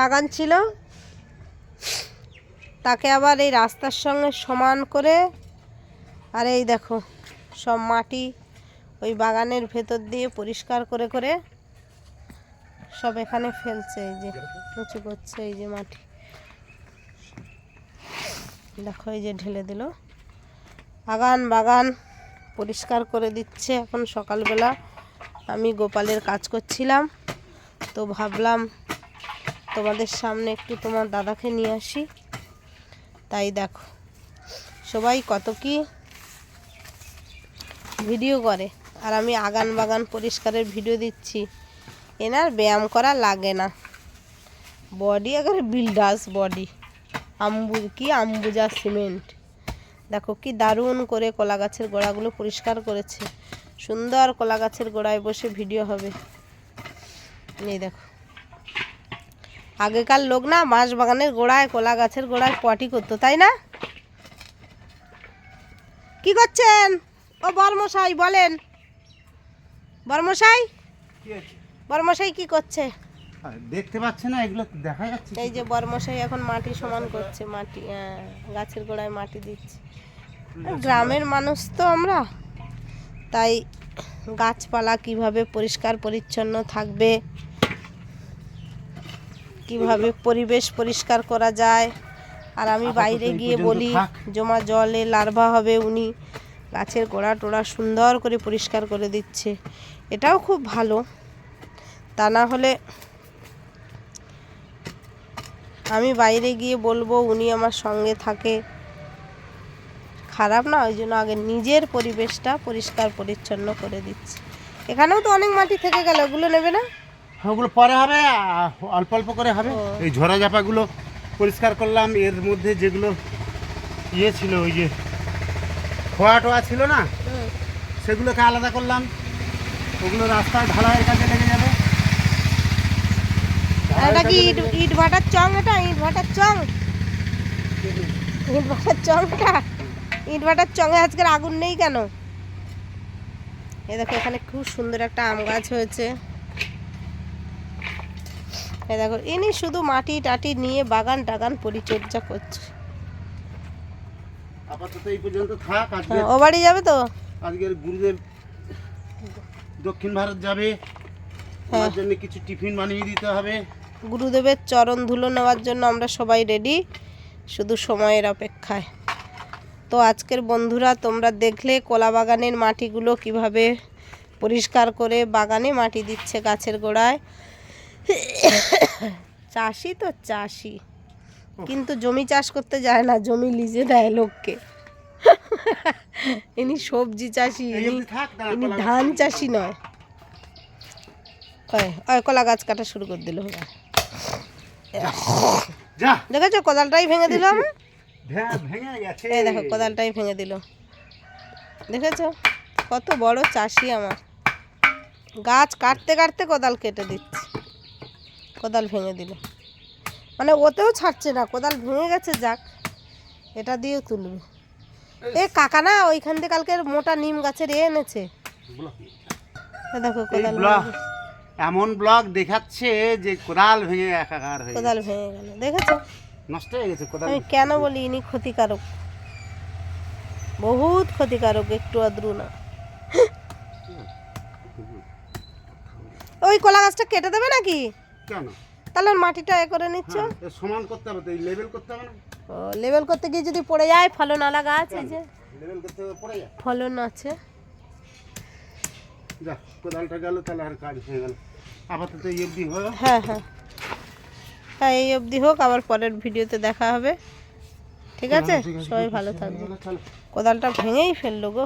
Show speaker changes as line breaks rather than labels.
বাগান ছিল, তাকে আবার এই রাস্তার সঙ্গে সমান করে, আর এই দেখো সব মাটি ওই বাগানের ভেতর দিয়ে পরিষ্কার করে করে সব এখানে ফেলছে। এই যে উঁচু করছে, এই যে মাটি দেখো, এই যে ঢেলে দিল। বাগান পরিষ্কার করে দিচ্ছে। এখন সকালবেলা আমি গোপালের কাজ করছিলাম, তো ভাবলাম তোমাদের সামনে একটু তোমার দাদাকে নিয়ে আসি। তাই দেখো সবাই কত কি ভিডিও করে, আর আমি বাগান পরিষ্কারের ভিডিও দিচ্ছি। এনার ব্যায়াম করা লাগে না, বডি একেবারে বিল্ডার্স বডি, আম্বুজা সিমেন্ট। দেখো কি দারুণ করে কলা গাছের গোড়াগুলো পরিষ্কার করেছে। সুন্দর কলা গাছের গোড়ায় বসে ভিডিও হবে। এই দেখো, আগেকার লোক না বাঁশ বাগানের গোড়ায় কলা গাছের গোড়ায় পটি করতো, তাই না? কি করছেন ও বর্মশাই? বলেন বর্মশাই কি করছে?
দেখতে পাচ্ছে না, এগুলো দেখা যাচ্ছে।
এই যে বর্মশাই এখন মাটি সমান করছে, মাটি গাছের গোড়ায় মাটি দিচ্ছে। গ্রামের মানুষ তো আমরা, তাই গাছপালা কিভাবে পরিষ্কার পরিচ্ছন্ন থাকবে, কিভাবে পরিবেশ পরিষ্কার করা যায়। আর আমি বাইরে গিয়ে বলি জমা জলে লার্ভা হবে, উনি গাছের গোড়া টোড়া সুন্দর করে পরিষ্কার করে দিচ্ছে। এটাও খুব ভালো, তা না হলে আমি বাইরে গিয়ে বলবো, উনি আমার সঙ্গে থাকে, খারাপ না। ওই জন্য আগে নিজের পরিবেশটা পরিষ্কার পরিচ্ছন্ন করে দিচ্ছে। এখানেও তো অনেক মাটি থেকে গেল, ওগুলো নেবে না?
ওগুলো পরে হবে, অল্প অল্প করে হবে। এই ঝরা ঝাপাগুলো পরিষ্কার করলাম। এর মধ্যে যেগুলো ছিল, ওই যে খোয়া টোয়া ছিল না, সেগুলোকে আলাদা করলাম। ওগুলো রাস্তায় ঢালাইয়ের কাজে লেগে যাবে।
এটা কি ইট ভাটার চং? এটা ইট ভাটার চং, ইট ভাটার চংটা। ইট ভাটার চঙে আজকের আগুন নেই কেন? এ দেখো, এখানে খুব সুন্দর একটা আম গাছ হয়েছে। এ দেখো, ইনি শুধু মাটি টাটি নিয়ে বাগান টাগান পরিচর্যা করছে।
আপাতত এই পর্যন্ত থাক। আজকে
ও বাড়ি যাবে তো,
আজকের গুরুদেব দক্ষিণ ভারত যাবে, তার জন্য কিছু টিফিন বানিয়ে দিতে হবে।
গুরুদেবের চরণ ধুলো নেওয়ার জন্য আমরা সবাই রেডি, শুধু সময়ের অপেক্ষায়। তো আজকের বন্ধুরা, তোমরা দেখলে কলা বাগানের মাটিগুলো কিভাবে পরিষ্কার করে বাগানে মাটি দিচ্ছে গাছের গোড়ায়। চাষি তো চাষি, কিন্তু জমি চাষ করতে যায় না, জমি লিজে দেয় লোককে। ইনি সবজি চাষি, ইনি ধান চাষি নয়। কলা গাছ কাটা শুরু করে দিল। দেখেছো, কোদালটাই ভেঙে দিল আমার। এই দেখো, কোদালটাই ভেঙে দিল। দেখেছো কত বড় চাষি আমার। গাছ কাটতে কাটতে কোদাল কেটে দিচ্ছে, কোদাল ভেঙে দিল। মানে ওতেও ছাড়ছে না, কোদাল ভেঙে গেছে, যাক এটা দিয়েও তুলবে। এ কাকা না ওইখান থেকে কালকে মোটা নিম গাছের এনেছে। দেখো কোদাল
এমন ব্লক দেখাচ্ছে যে কোদাল ভেঙে একাকার হয়ে,
কোদাল ভেঙে গেল। দেখেছো,
নষ্ট হয়ে গেছে কোদাল।
আমি কেন বলি ইনি ক্ষতিকারক, বহুত ক্ষতিকারক, একটু আদ্রু না। ওই কলা গাছটা কেটে দেবে নাকি?
কেন?
তাহলে মাটিটা এ করে নিচ্ছ,
সমান করতে হবে, লেভেল করতে হবে না?
ও লেভেল করতে গিয়ে যদি পড়ে যায়, ফলন আলা গাছ, এই যে
লেভেল করতে পড়ে যায়,
ফলন আছে।
যা কোদালটা গেল, তাহলে আর কাজ হয়ে গেল। আপাতত এই অবধি হোক।
হ্যাঁ, এই অবধি হোক, আবার পরের ভিডিওতে দেখা হবে। ঠিক আছে, সবাই ভালো থাকবে। কোদালটা ভেঙেই ফেললো গো।